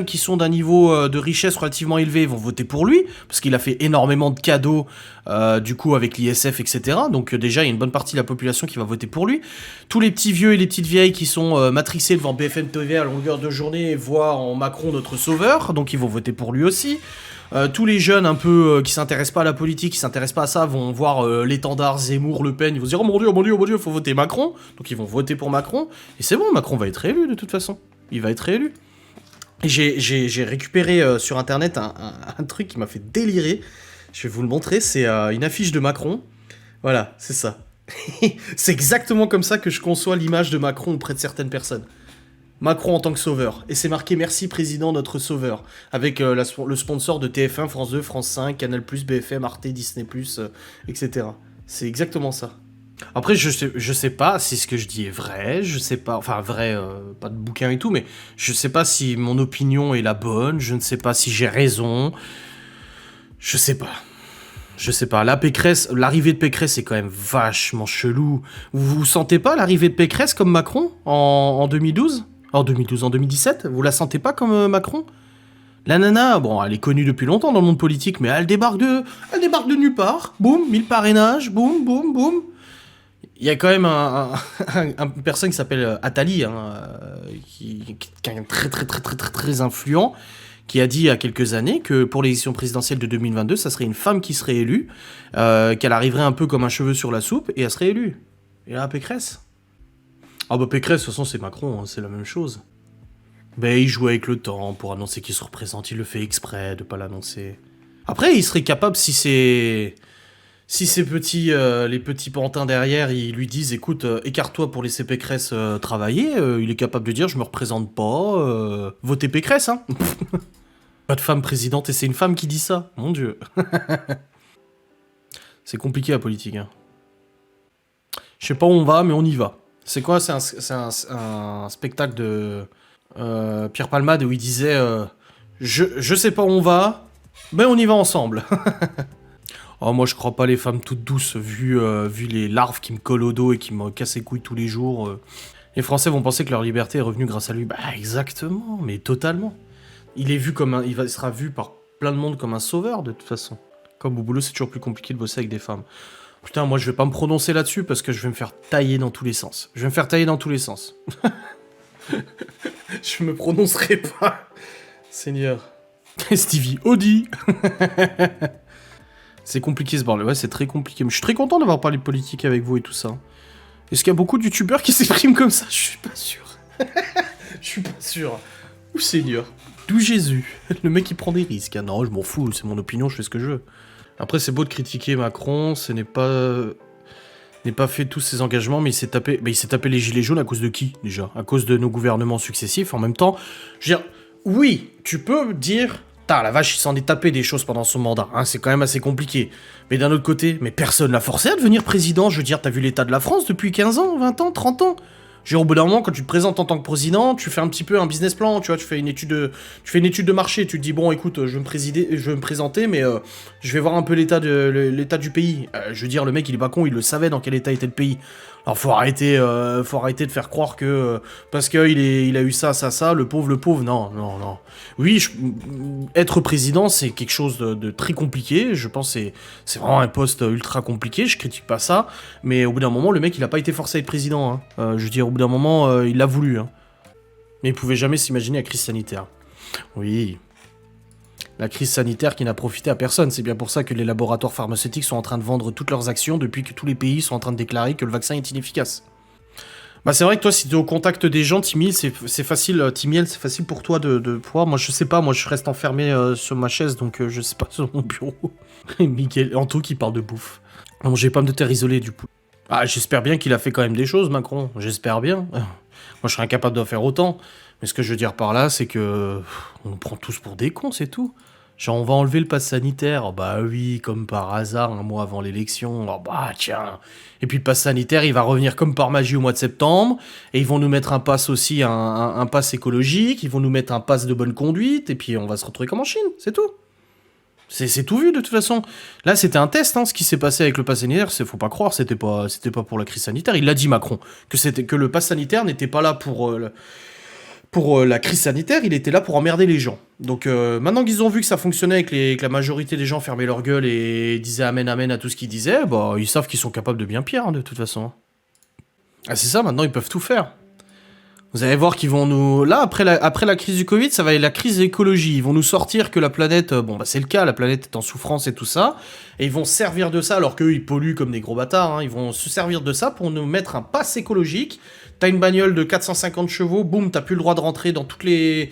A: qui sont d'un niveau de richesse relativement élevé vont voter pour lui, parce qu'il a fait énormément de cadeaux, du coup, avec l'ISF, etc. Donc déjà, il y a une bonne partie de la population qui va voter pour lui. Tous les petits vieux et les petites vieilles qui sont matrixés devant BFM TV à longueur de journée voient en Macron notre sauveur, donc ils vont voter pour lui aussi. Tous les jeunes un peu qui s'intéressent pas à la politique, qui s'intéressent pas à ça, vont voir l'étendard Zemmour, Le Pen, ils vont se dire oh mon dieu, oh mon dieu, oh mon dieu, faut voter Macron. Donc ils vont voter pour Macron, et c'est bon, Macron va être réélu de toute façon. Il va être réélu. Et j'ai récupéré sur internet un truc qui m'a fait délirer. Je vais vous le montrer, c'est une affiche de Macron. Voilà, c'est ça. C'est exactement comme ça que je conçois l'image de Macron auprès de certaines personnes. Macron en tant que sauveur. Et c'est marqué merci président notre sauveur. Avec le sponsor de TF1, France 2, France 5, Canal+, BFM, Arte, Disney+, etc. C'est exactement ça. Après, je sais pas si ce que je dis est vrai, je sais pas, enfin vrai, pas de bouquin et tout, mais je sais pas si mon opinion est la bonne, je ne sais pas si j'ai raison, je sais pas. Je sais pas, l'arrivée de Pécresse est quand même vachement chelou. Vous sentez pas l'arrivée de Pécresse comme Macron en 2012 ? En 2017 ? Vous la sentez pas comme Macron ? La nana, bon, elle est connue depuis longtemps dans le monde politique, mais elle débarque de nulle part. Boum, 1000 parrainages, boum, boum, boum. Il y a quand même une personne qui s'appelle Attali, qui est très influent, qui a dit il y a quelques années que pour l'élection présidentielle de 2022, ça serait une femme qui serait élue, qu'elle arriverait un peu comme un cheveu sur la soupe, et elle serait élue. Et là, Pécresse. Ah bah Pécresse, de toute façon, c'est Macron, c'est la même chose. Ben, il joue avec le temps pour annoncer qu'il se représente, il le fait exprès de pas l'annoncer. Après, il serait capable, si ces petits, les petits pantins derrière, ils lui disent, écoute, écarte-toi pour laisser Pécresse travailler, il est capable de dire, je me représente pas, votez Pécresse, hein. Pas de femme présidente, et c'est une femme qui dit ça, mon dieu. C'est compliqué la politique, hein. Je sais pas où on va, mais on y va. C'est quoi ? C'est un spectacle de Pierre Palmade où il disait je sais pas où on va, mais on y va ensemble. Oh, moi je crois pas les femmes toutes douces vu les larves qui me collent au dos et qui me cassent les couilles tous les jours. Les Français vont penser que leur liberté est revenue grâce à lui. Bah exactement, mais totalement. Il sera vu par plein de monde comme un sauveur de toute façon. Comme au boulot c'est toujours plus compliqué de bosser avec des femmes. Putain, moi je vais pas me prononcer là-dessus parce que je vais me faire tailler dans tous les sens. Je me prononcerai pas. Seigneur. Stevie Audi. C'est compliqué ce bordel, ouais, c'est très compliqué. Mais je suis très content d'avoir parlé de politique avec vous et tout ça. Est-ce qu'il y a beaucoup de youtubeurs qui s'expriment comme ça ? Je suis pas sûr. Je suis pas sûr. Ouh Seigneur. D'où Jésus. Le mec il prend des risques. Ah non, je m'en fous, c'est mon opinion, je fais ce que je veux. Après, c'est beau de critiquer Macron, ce n'est pas fait tous ses engagements, mais il s'est tapé les gilets jaunes à cause de qui, déjà ? À cause de nos gouvernements successifs. En même temps, je veux dire, oui, tu peux dire, la vache, il s'en est tapé des choses pendant son mandat, hein, c'est quand même assez compliqué. Mais d'un autre côté, mais personne l'a forcé à devenir président, je veux dire, t'as vu l'état de la France depuis 15 ans, 20 ans, 30 ans ? Genre, au bout d'un moment, quand tu te présentes en tant que président, tu fais un petit peu un business plan, tu vois, tu fais une étude de marché, tu te dis, bon, écoute, je vais me présenter, mais je vais voir un peu l'état du pays. Je veux dire, le mec, il est pas con, il le savait dans quel état était le pays. Alors, faut arrêter de faire croire que, parce qu'il a eu ça, le pauvre, non. Oui, être président, c'est quelque chose de très compliqué, je pense que c'est vraiment un poste ultra compliqué, je critique pas ça, mais au bout d'un moment, le mec, il a pas été forcé à être président, hein. Je veux dire, au bout d'un moment, il l'a voulu, hein. Mais il pouvait jamais s'imaginer la crise sanitaire. Oui. La crise sanitaire qui n'a profité à personne, c'est bien pour ça que les laboratoires pharmaceutiques sont en train de vendre toutes leurs actions depuis que tous les pays sont en train de déclarer que le vaccin est inefficace. Bah c'est vrai que toi, si t'es au contact des gens, Timiel, c'est facile pour toi de pouvoir. Moi, je sais pas, moi je reste enfermé sur ma chaise, donc je sais pas, sur mon bureau. Miguel Anto qui parle de bouffe. Mangez pommes de terre isolées, du coup. Ah, j'espère bien qu'il a fait quand même des choses, Macron. J'espère bien. Moi, je serais incapable de faire autant. Mais ce que je veux dire par là, c'est que on nous prend tous pour des cons, c'est tout. Genre, on va enlever le pass sanitaire. Oh, bah oui, comme par hasard, un mois avant l'élection. Oh, bah tiens. Et puis le pass sanitaire, il va revenir comme par magie au mois de septembre. Et ils vont nous mettre un pass aussi, un pass écologique. Ils vont nous mettre un pass de bonne conduite. Et puis on va se retrouver comme en Chine, c'est tout. C'est tout vu de toute façon. Là, c'était un test, hein, ce qui s'est passé avec le pass sanitaire. Faut pas croire, c'était pas pour la crise sanitaire. Il l'a dit Macron que le pass sanitaire n'était pas là pour la crise sanitaire. Il était là pour emmerder les gens. Donc maintenant qu'ils ont vu que ça fonctionnait que la majorité des gens fermaient leur gueule et disaient amen amen à tout ce qu'ils disaient, bah ils savent qu'ils sont capables de bien pire, hein, de toute façon. Ah c'est ça. Maintenant ils peuvent tout faire. Vous allez voir qu'ils vont nous... Là, après la crise du Covid, ça va être la crise de l'écologie. Ils vont nous sortir que la planète... Bon, bah c'est le cas, la planète est en souffrance et tout ça. Et ils vont se servir de ça, alors qu'eux, ils polluent comme des gros bâtards. Hein. Ils vont se servir de ça pour nous mettre un pass écologique. T'as une bagnole de 450 chevaux, boum, t'as plus le droit de rentrer dans tous les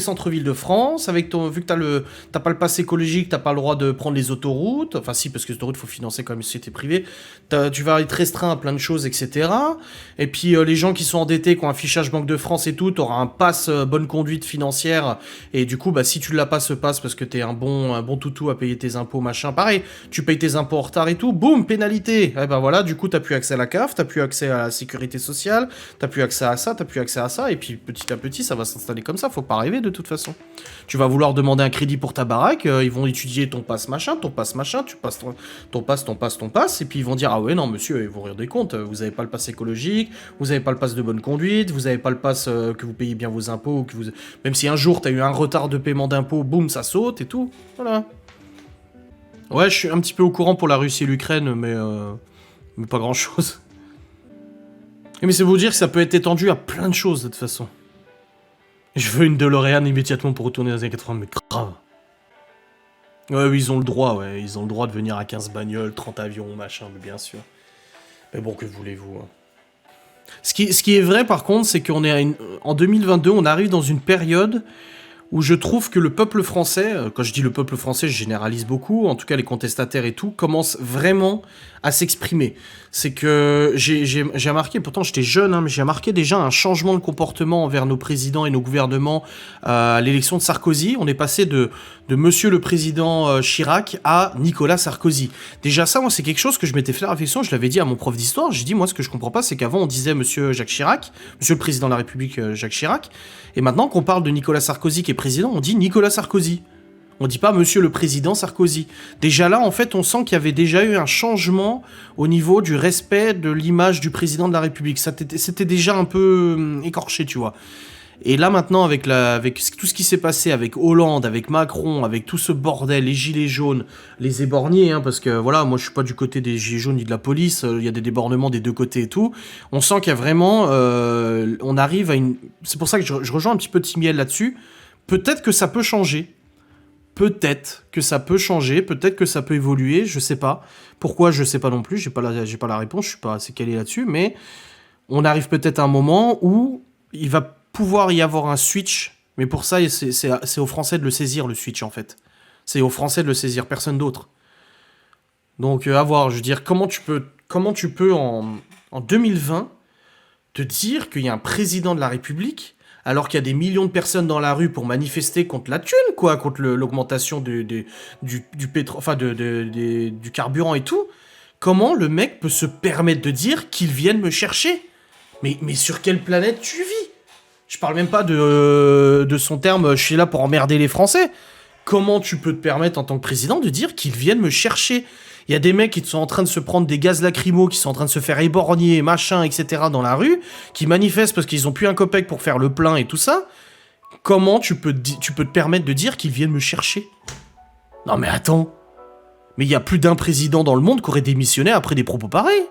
A: centres-villes de France. Vu que t'as pas le pass écologique, t'as pas le droit de prendre les autoroutes. Enfin si, parce que les autoroutes, faut financer quand même une société privée. Tu vas être restreint à plein de choses, etc. Et puis les gens qui sont endettés, qui ont un fichage Banque de France et tout, t'auras un pass bonne conduite financière. Et du coup, bah si tu l'as pas ce pass parce que t'es un bon toutou à payer tes impôts, machin, pareil, tu payes tes impôts en retard et tout, boum, pénalité. Et ben voilà, du coup, t'as plus accès à la CAF, t'as plus accès à la sécurité sociale. T'as plus accès à ça, et puis petit à petit, ça va s'installer comme ça, faut pas rêver de toute façon. Tu vas vouloir demander un crédit pour ta baraque, ils vont étudier ton passe machin, tu passes ton passe, et puis ils vont dire, ah ouais, non, monsieur, ils vont rire des comptes, vous avez pas le pass écologique, vous avez pas le pass de bonne conduite, vous avez pas le pass que vous payez bien vos impôts, même si un jour t'as eu un retard de paiement d'impôts, boum, ça saute et tout, voilà. Ouais, je suis un petit peu au courant pour la Russie et l'Ukraine, mais pas grand chose. Mais c'est vous dire que ça peut être étendu à plein de choses de toute façon. Je veux une DeLorean immédiatement pour retourner dans les années 80, mais grave. Ouais, oui, ils ont le droit, de venir à 15 bagnoles, 30 avions, machin, mais bien sûr. Mais bon, que voulez-vous, hein. Ce qui est vrai par contre, c'est qu'on est en 2022, on arrive dans une période où je trouve que le peuple français, quand je dis le peuple français, je généralise beaucoup, en tout cas les contestataires et tout, commencent vraiment à s'exprimer. C'est que j'ai remarqué, pourtant j'étais jeune, hein, mais j'ai remarqué déjà un changement de comportement envers nos présidents et nos gouvernements à l'élection de Sarkozy. On est passé de monsieur le président Chirac à Nicolas Sarkozy. Déjà ça, moi, c'est quelque chose que je m'étais fait la réflexion, je l'avais dit à mon prof d'histoire, j'ai dit, moi, ce que je comprends pas, c'est qu'avant, on disait monsieur Jacques Chirac, monsieur le président de la République Jacques Chirac, et maintenant qu'on parle de Nicolas Sarkozy qui est président, on dit Nicolas Sarkozy. On dit pas monsieur le président Sarkozy. Déjà là, en fait, on sent qu'il y avait déjà eu un changement au niveau du respect de l'image du président de la République. C'était déjà un peu écorché, tu vois. Et là maintenant, avec tout ce qui s'est passé avec Hollande, avec Macron, avec tout ce bordel, les gilets jaunes, les éborgnés, hein, parce que voilà, moi je suis pas du côté des gilets jaunes ni de la police, il y a des débordements des deux côtés et tout. On sent qu'il y a vraiment, on arrive à une... C'est pour ça que je rejoins un petit peu Timiel là-dessus. Peut-être que ça peut changer. Peut-être que ça peut changer, peut-être que ça peut évoluer, je sais pas. Pourquoi, je sais pas non plus, j'ai pas la réponse, je suis pas assez calé là-dessus, mais on arrive peut-être à un moment où il va pouvoir y avoir un switch, mais pour ça, c'est aux Français de le saisir, le switch, en fait. C'est aux Français de le saisir, personne d'autre. Donc, à voir, je veux dire, comment tu peux en 2020, te dire qu'il y a un président de la République alors qu'il y a des millions de personnes dans la rue pour manifester contre la thune, quoi, contre l'augmentation du pétrole, enfin du carburant et tout, comment le mec peut se permettre de dire qu'ils viennent me chercher ? Mais sur quelle planète tu vis ? Je parle même pas de son terme, je suis là pour emmerder les Français. Comment tu peux te permettre en tant que président de dire qu'ils viennent me chercher ? Il y a des mecs qui sont en train de se prendre des gaz lacrymaux, qui sont en train de se faire éborgner, machin, etc. dans la rue, qui manifestent parce qu'ils ont plus un copec pour faire le plein et tout ça. Comment tu peux te permettre de dire qu'ils viennent me chercher ? Non mais attends. Mais il y a plus d'un président dans le monde qui aurait démissionné après des propos pareils.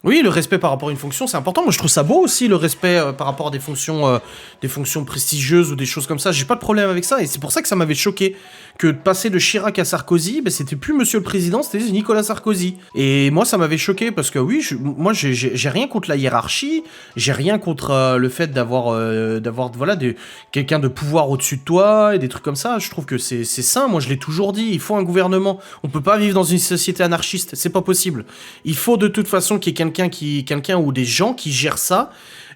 A: Oui, le respect par rapport à une fonction, c'est important. Moi, je trouve ça beau aussi, le respect par rapport à des fonctions prestigieuses ou des choses comme ça. J'ai pas de problème avec ça, et c'est pour ça que ça m'avait choqué. Que de passer de Chirac à Sarkozy, ben, c'était plus Monsieur le Président, c'était Nicolas Sarkozy. Et moi, ça m'avait choqué, parce que oui, moi, j'ai rien contre la hiérarchie, j'ai rien contre le fait d'avoir voilà, quelqu'un de pouvoir au-dessus de toi, et des trucs comme ça. Je trouve que c'est sain, moi, je l'ai toujours dit, il faut un gouvernement. On peut pas vivre dans une société anarchiste, c'est pas possible. Il faut de toute façon qu'il y ait quelqu'un ou des gens qui gèrent ça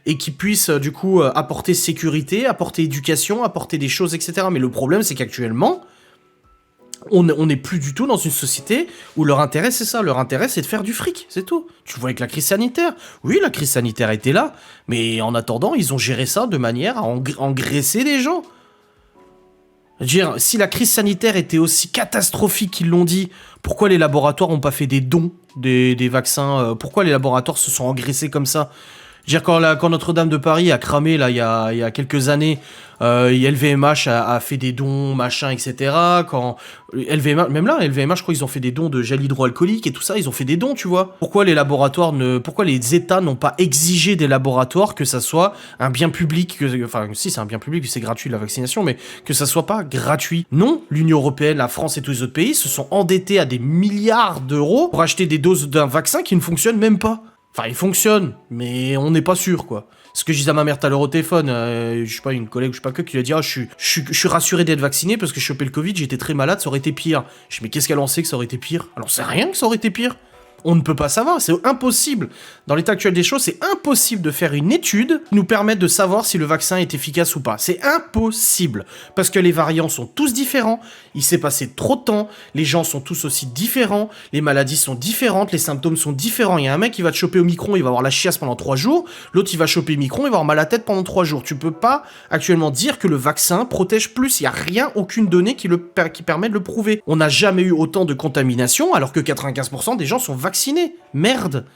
A: et qui puissent du coup apporter sécurité, apporter éducation, apporter des choses, etc. Mais le problème, c'est qu'actuellement, on n'est plus du tout dans une société où leur intérêt, c'est ça. Leur intérêt, c'est de faire du fric, c'est tout. Tu vois avec la crise sanitaire. Oui, la crise sanitaire était là, mais en attendant, ils ont géré ça de manière à engraisser les gens. Je veux dire, si la crise sanitaire était aussi catastrophique qu'ils l'ont dit, pourquoi les laboratoires n'ont pas fait des dons des vaccins pourquoi les laboratoires se sont engraissés comme ça? Je veux dire, quand Notre-Dame de Paris a cramé, là, il y a quelques années, LVMH a fait des dons, machin, etc. Quand LVMH, même là, LVMH, je crois qu'ils ont fait des dons de gel hydroalcoolique et tout ça, ils ont fait des dons, tu vois. Pourquoi les États n'ont pas exigé des laboratoires que ça soit un bien public, enfin, si, c'est un bien public, c'est gratuit la vaccination, mais que ça soit pas gratuit. Non, l'Union Européenne, la France et tous les autres pays se sont endettés à des milliards d'euros pour acheter des doses d'un vaccin qui ne fonctionne même pas. Enfin, il fonctionne, mais on n'est pas sûr, quoi. Ce que je disais à ma mère tout à l'heure au téléphone, je sais pas, une collègue, je sais pas que, qui lui a dit « Ah, je suis rassuré d'être vacciné parce que je chopais le Covid, j'étais très malade, ça aurait été pire. » Je dis « Mais qu'est-ce qu'elle en sait que ça aurait été pire ?» Alors, c'est rien que ça aurait été pire. On ne peut pas savoir, c'est impossible. Dans l'état actuel des choses, c'est impossible de faire une étude qui nous permette de savoir si le vaccin est efficace ou pas. C'est impossible. Parce que les variants sont tous différents, il s'est passé trop de temps, les gens sont tous aussi différents, les maladies sont différentes, les symptômes sont différents. Il y a un mec qui va te choper au micron, il va avoir la chiasse pendant 3 jours, l'autre il va choper le micron, il va avoir mal à la tête pendant 3 jours. Tu peux pas actuellement dire que le vaccin protège plus, il y a rien, aucune donnée qui permet de le prouver. On n'a jamais eu autant de contamination alors que 95% des gens sont vaccinés. Merde,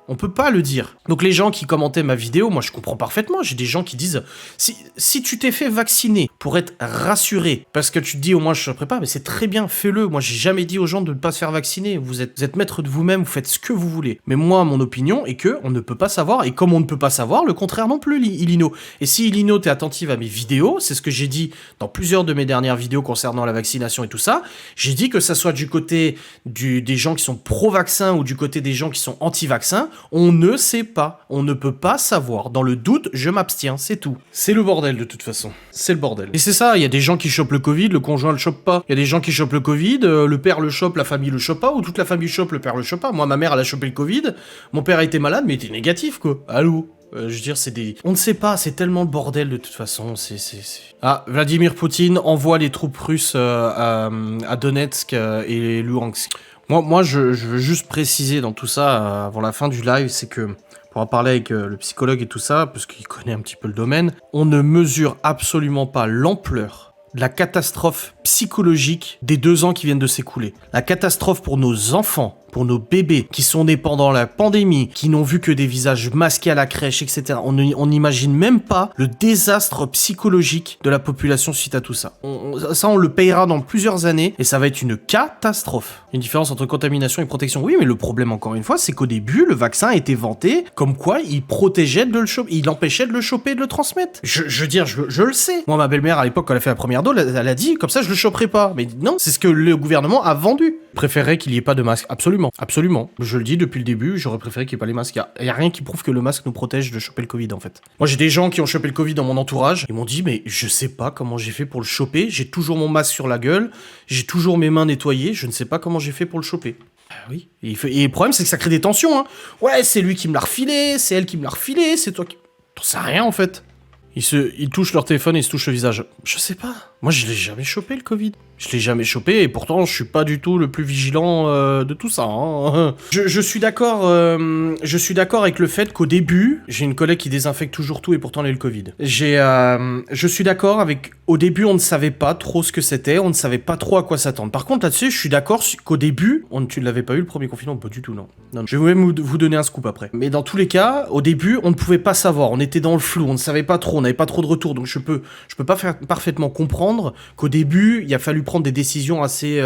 A: on peut pas le dire. Donc les gens qui commentaient ma vidéo, moi je comprends parfaitement, j'ai des gens qui disent si tu t'es fait vacciner pour être rassuré, parce que tu te dis au moins je ne pas, mais c'est très bien, fais-le. Moi j'ai jamais dit aux gens de ne pas se faire vacciner, vous êtes maître de vous-même, vous faites ce que vous voulez. Mais moi mon opinion est que on ne peut pas savoir, et comme on ne peut pas savoir, le contraire non plus, Ilino. Et si Ilino t'es attentive à mes vidéos, c'est ce que j'ai dit dans plusieurs de mes dernières vidéos concernant la vaccination et tout ça, j'ai dit que ça soit du côté des gens qui sont pro-vaccin ou du côté des gens qui sont anti-vaccins, on ne sait pas, on ne peut pas savoir. Dans le doute, je m'abstiens, c'est tout. C'est le bordel de toute façon, c'est le bordel. Et c'est ça, il y a des gens qui chopent le Covid, le conjoint le chope pas. Il y a des gens qui chopent le Covid, le père le chope, la famille le chope pas, ou toute la famille chope, le père le chope pas. Moi, ma mère, elle a chopé le Covid, mon père a été malade, mais il était négatif, quoi. Allô? Je veux dire, c'est des... On ne sait pas, c'est tellement le bordel de toute façon, Ah, Vladimir Poutine envoie les troupes russes à Donetsk et Luhansk. Moi, je veux juste préciser dans tout ça, avant la fin du live, c'est que, pour en parler avec le psychologue et tout ça, parce qu'il connaît un petit peu le domaine, on ne mesure absolument pas l'ampleur de la catastrophe psychologique des 2 ans qui viennent de s'écouler. La catastrophe pour nos enfants, pour nos bébés qui sont nés pendant la pandémie, qui n'ont vu que des visages masqués à la crèche, etc. On n'imagine même pas le désastre psychologique de la population suite à tout ça. On le payera dans plusieurs années et ça va être une catastrophe. Une différence entre contamination et protection. Oui, mais le problème, encore une fois, c'est qu'au début, le vaccin a été vanté comme quoi il protégeait de le choper, il empêchait de le choper et de le transmettre. Je veux dire, je le sais. Moi, ma belle-mère, à l'époque, quand elle a fait la première dose, elle a dit, comme ça, je le choperai pas. Mais non, c'est ce que le gouvernement a vendu. Je préférerais qu'il n'y ait pas de masque. Absolument. Absolument. Je le dis depuis le début, j'aurais préféré qu'il n'y ait pas les masques. Il y a rien qui prouve que le masque nous protège de choper le Covid, en fait. Moi, j'ai des gens qui ont chopé le Covid dans mon entourage. Ils m'ont dit, mais je sais pas comment j'ai fait pour le choper. J'ai toujours mon masque sur la gueule. J'ai toujours mes mains nettoyées. Je ne sais pas comment j'ai fait pour le choper. Ah oui. Et le problème, c'est que ça crée des tensions, hein. Ouais, c'est lui qui me l'a refilé, c'est elle qui me l'a refilé, c'est toi qui... T'en sais rien, en fait. Ils touchent leur téléphone et ils se touchent le visage. Je sais pas. Moi, je l'ai jamais chopé, le Covid. Je l'ai jamais chopé, et pourtant, je suis pas du tout le plus vigilant de tout ça. Hein. Je suis d'accord avec le fait qu'au début, j'ai une collègue qui désinfecte toujours tout, et pourtant, elle a eu le Covid. Je suis d'accord avec... Au début, on ne savait pas trop ce que c'était, on ne savait pas trop à quoi s'attendre. Par contre, là-dessus, je suis d'accord qu'au début, tu ne l'avais pas eu le premier confinement, pas du tout, non. Je vais même vous donner un scoop après. Mais dans tous les cas, au début, on ne pouvait pas savoir, on était dans le flou, on ne savait pas trop, on n'avait pas trop de retours, donc je peux pas parfaitement comprendre qu'au début, il a fallu prendre des décisions assez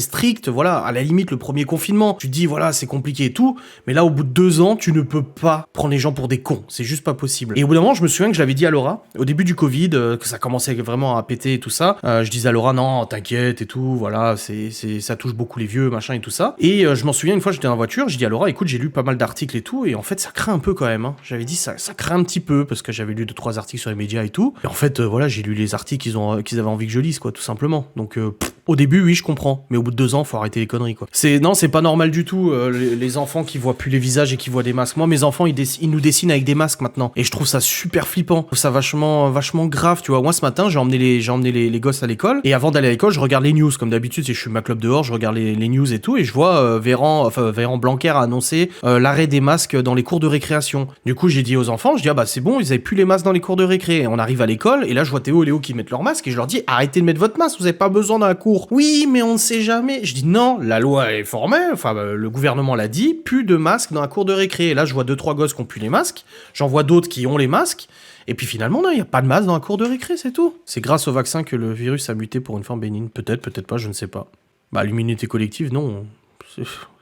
A: strictes, voilà, à la limite, le premier confinement, tu te dis, voilà, c'est compliqué et tout, mais là, au bout de 2 ans, tu ne peux pas prendre les gens pour des cons, c'est juste pas possible. Et au bout d'un moment, je me souviens que je l'avais dit à Laura, au début du Covid, que ça commençait vraiment à péter et tout ça, je disais à Laura, non, t'inquiète et tout, voilà, ça touche beaucoup les vieux, machin et tout ça, et je m'en souviens, une fois, j'étais dans la voiture, j'ai dit à Laura, écoute, j'ai lu pas mal d'articles et tout, et en fait, ça craint un peu quand même, hein. J'avais dit, ça craint un petit peu, parce que j'avais lu 2-3 articles sur les médias et tout, et en fait, voilà, j'ai lu les articles qu'ils avaient envie que je lise, quoi, tout simplement, donc, Au début, oui, je comprends, mais au bout de 2 ans, faut arrêter les conneries, quoi. Non, c'est pas normal du tout, les enfants qui voient plus les visages et qui voient des masques. Moi, mes enfants, ils nous dessinent avec des masques maintenant, et je trouve ça super flippant. Je trouve ça vachement grave, tu vois. Moi, ce matin, j'ai emmené les gosses à l'école, et avant d'aller à l'école, je regarde les news, comme d'habitude, si je suis ma clope dehors, je regarde les news et tout, et je vois Véran Blanquer a annoncé l'arrêt des masques dans les cours de récréation. Du coup, j'ai dit aux enfants, je dis, ah bah c'est bon, ils avaient plus les masques dans les cours de récré. Et on arrive à l'école, et là, je vois Théo et Léo qui mettent leur masque, et je leur dis, arrêtez de mettre votre masque, vous avez pas besoin d'un cours. Oui, mais on ne sait jamais. Je dis non, la loi est formelle, le gouvernement l'a dit, plus de masques dans la cour de récré. Et là, je vois 2-3 gosses qui ont plus les masques, j'en vois d'autres qui ont les masques, et puis finalement, non, il n'y a pas de masque dans la cour de récré, c'est tout. C'est grâce au vaccin que le virus a muté pour une forme bénigne. Peut-être pas, je ne sais pas. Bah, l'immunité collective, non.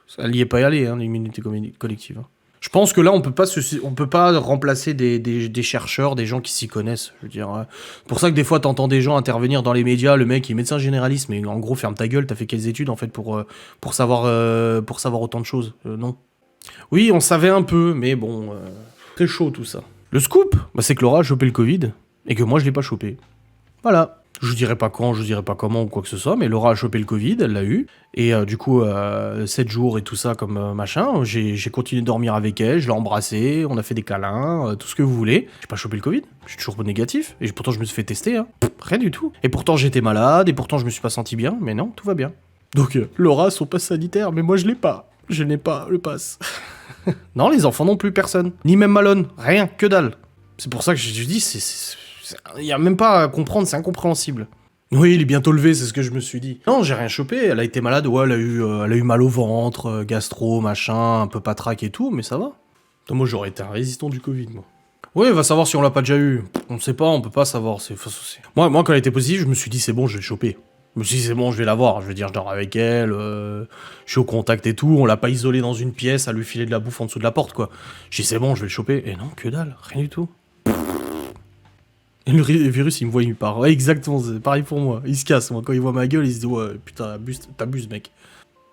A: Ça n'y est pas y aller, hein, l'immunité collective. Je pense que là, on peut pas remplacer des chercheurs, des gens qui s'y connaissent. Je veux dire, c'est pour ça que des fois, t'entends des gens intervenir dans les médias. Le mec, il est médecin généraliste, mais en gros, ferme ta gueule. T'as fait quelles études en fait pour savoir autant de choses non. Oui, on savait un peu, mais bon, très chaud tout ça. Le scoop, bah, c'est que Laura a chopé le Covid et que moi, je l'ai pas chopé. Voilà. Je dirais pas quand, je dirais pas comment ou quoi que ce soit, mais Laura a chopé le Covid, elle l'a eu. Et du coup, 7 jours et tout ça comme machin, j'ai continué de dormir avec elle, je l'ai embrassée, on a fait des câlins, tout ce que vous voulez. J'ai pas chopé le Covid, je suis toujours négatif, et pourtant je me suis fait tester, hein. Rien du tout. Et pourtant j'étais malade, et pourtant je me suis pas senti bien, mais non, tout va bien. Donc Laura a son passe sanitaire, mais moi je l'ai pas. Je n'ai pas le pass. Non, les enfants non plus, personne. Ni même Malone, rien, que dalle. C'est pour ça que je dis, il y a même pas à comprendre, c'est incompréhensible. Oui, il est bientôt levé, c'est ce que je me suis dit. Non, j'ai rien chopé, elle a été malade, ouais, elle a eu mal au ventre, gastro, machin, un peu patraque et tout, mais ça va. Donc, moi, j'aurais été un résistant du Covid, moi. Oui, va savoir si on l'a pas déjà eu. On sait pas, on peut pas savoir. Moi, quand elle était positive, je me suis dit, c'est bon, je vais le choper. Je me suis dit, c'est bon, je vais la voir. Je veux dire, je dors avec elle, je suis au contact et tout, on l'a pas isolée dans une pièce à lui filer de la bouffe en dessous de la porte, quoi. J'ai dit, c'est bon, je vais le choper. Et non, que dalle, rien du tout. Et le virus, il me voit, il me part. Ouais, exactement, c'est pareil pour moi. Il se casse, moi. Quand il voit ma gueule, il se dit, ouais, putain, t'abuses, mec.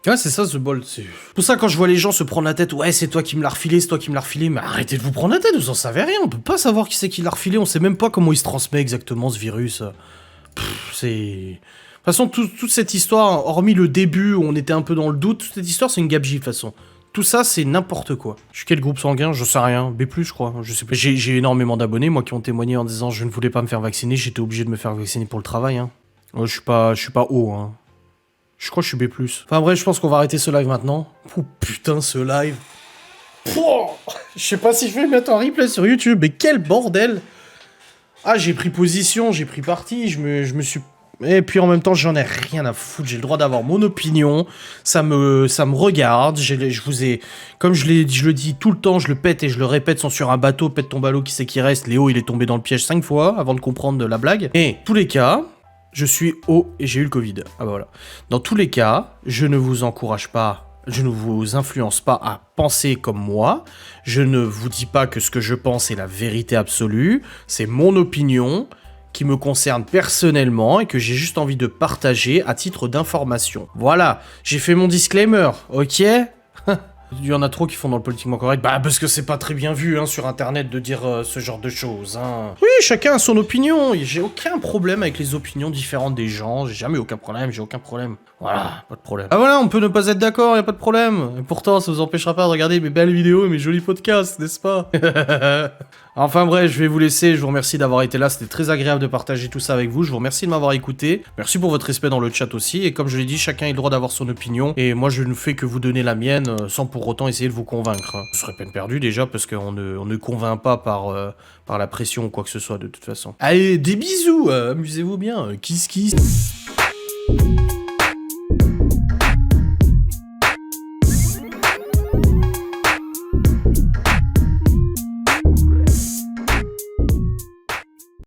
A: Ouais, c'est ça, ce bol. C'est pour ça, quand je vois les gens se prendre la tête, ouais, c'est toi qui me l'as refilé, c'est toi qui me l'as refilé. Mais arrêtez de vous prendre la tête, vous en savez rien. On peut pas savoir qui c'est qui l'a refilé. On sait même pas comment il se transmet exactement, ce virus. C'est... De toute façon, toute cette histoire, hormis le début où on était un peu dans le doute, toute cette histoire, c'est une gabegie, de toute façon. Tout ça, c'est n'importe quoi. Je suis quel groupe sanguin? Je sais rien. B+, je crois. Je sais pas. J'ai énormément d'abonnés, moi, qui ont témoigné en disant je ne voulais pas me faire vacciner, j'étais obligé de me faire vacciner pour le travail, hein. Ouais, je suis pas haut, hein. Je crois que je suis B+. Enfin bref, je pense qu'on va arrêter ce live maintenant. Oh putain, ce live. Pouah, je sais pas si je vais le mettre en replay sur YouTube, mais quel bordel. Ah, j'ai pris position, j'ai pris parti, je me suis... Et puis en même temps, j'en ai rien à foutre. J'ai le droit d'avoir mon opinion. Ça me regarde. Je vous ai, comme je le dis tout le temps, je le pète et je le répète. Sont sur un bateau, pète ton ballot, qui c'est qui reste. Léo, il est tombé dans le piège 5 fois avant de comprendre la blague. Et tous les cas, je suis haut et j'ai eu le Covid. Ah bah voilà. Dans tous les cas, je ne vous encourage pas. Je ne vous influence pas à penser comme moi. Je ne vous dis pas que ce que je pense est la vérité absolue. C'est mon opinion qui me concerne personnellement et que j'ai juste envie de partager à titre d'information. Voilà, j'ai fait mon disclaimer, ok? Il y en a trop qui font dans le politiquement correct. Bah, parce que c'est pas très bien vu, hein, sur Internet de dire ce genre de choses, hein. Oui, chacun a son opinion. J'ai aucun problème avec les opinions différentes des gens. J'ai jamais aucun problème, j'ai aucun problème. Voilà, pas de problème. Ah voilà, on peut ne pas être d'accord, y a pas de problème. Et pourtant, ça vous empêchera pas de regarder mes belles vidéos et mes jolis podcasts, n'est-ce pas? Enfin bref, je vais vous laisser. Je vous remercie d'avoir été là. C'était très agréable de partager tout ça avec vous. Je vous remercie de m'avoir écouté. Merci pour votre respect dans le chat aussi. Et comme je l'ai dit, chacun a le droit d'avoir son opinion. Et moi, je ne fais que vous donner la mienne sans pour autant essayer de vous convaincre. Ce serait peine perdue déjà parce qu'on ne convainc pas par la pression ou quoi que ce soit de toute façon. Allez, des bisous. Amusez-vous bien. Kiss kiss.